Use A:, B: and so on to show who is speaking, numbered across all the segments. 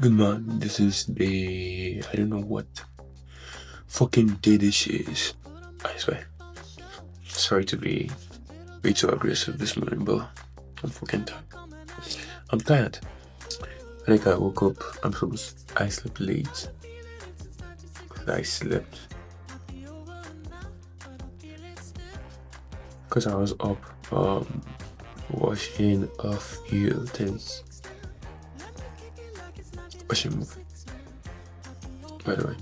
A: Good man, this is I don't know what fucking day this is. I swear. Sorry to be way too aggressive this morning, but I'm fucking tired. I'm tired. I think I woke up, I slept late. I slept because I was up watching a few things. Watching a movie. By the way.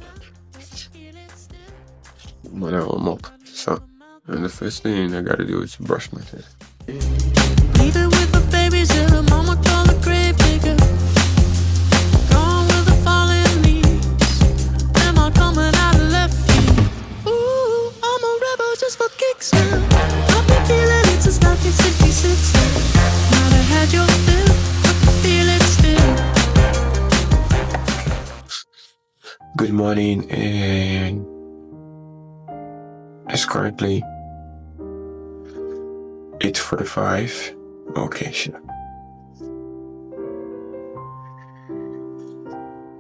A: But now I'm up. So, and the first thing I gotta do is brush my teeth.
B: Leaving with the babies and a mama call a grave digger. Gone with the fallen leaves. Am I coming out of left field? Ooh, I'm a rebel just for kicks now. I've been feeling it since 1966. Might have had your fill, I can feel it still.
A: Good morning, and it's currently 8:45. Okay, sure.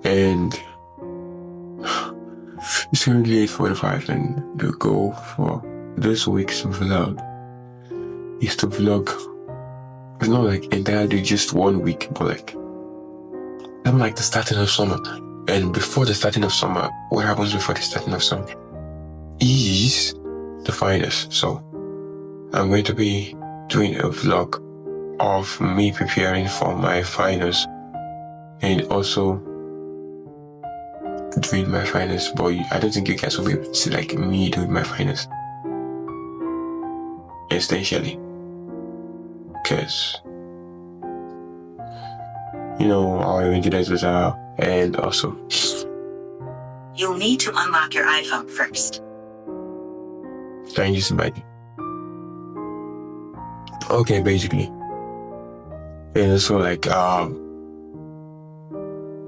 A: And it's currently 8:45, and the goal for this week's vlog is to vlog. It's not like entirely just 1 week, but I'm like the starting of summer. And before the starting of summer, what happens before the starting of summer is the finals. So I'm going to be doing a vlog of me preparing for my finals and also doing my finals. But I don't think you guys will be able to see me doing my finals essentially, because our engineers was out. And also,
C: you'll need to unlock your iPhone first.
A: Can you use somebody? Okay, basically. And so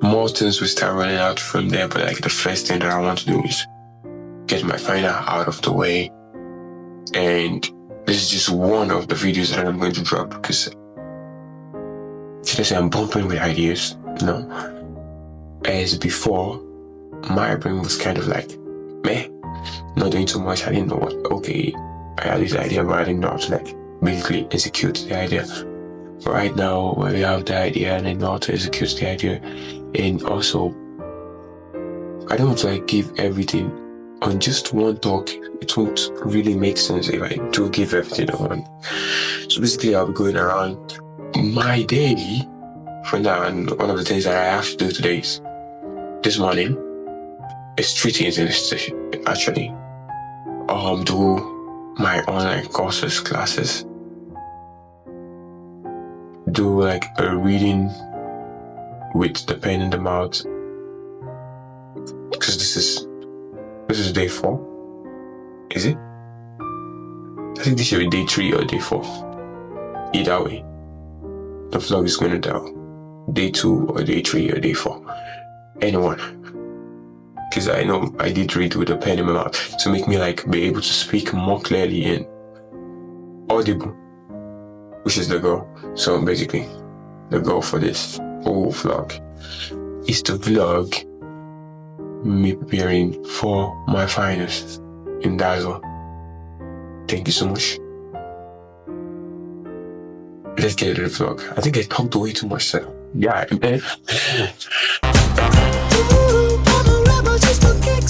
A: more things will start running out from there, but the first thing that I want to do is get my final out of the way. And this is just one of the videos that I'm going to drop, because should I say I'm bumping with ideas? No. As before, my brain was kind of meh, not doing too much. I didn't know what, okay, I had this idea, but I didn't know how to basically execute the idea. But right now, when we have the idea and I know how to execute the idea, and also, I don't want to give everything on just one talk. It won't really make sense if I do give everything on. So basically, I'll be going around my day for now, and one of the things that I have to do today is this morning is 3 things in this session. Actually, do my online classes, do a reading with the pen in the mouth, because this is day 4. Is it? I think this should be day 3 or day 4. Either way, the vlog is going to down day 2 or day 3 or day 4. Anyone, because I know I did read with a pen in my mouth to make me be able to speak more clearly and audible, which is the goal. So basically, the goal for this whole vlog is to vlog me preparing for my finals in Dazzle. Thank you so much. Let's get into the vlog. I think I talked way too much, so yeah, man.
B: Ooh, I'm a rebel just for kicks.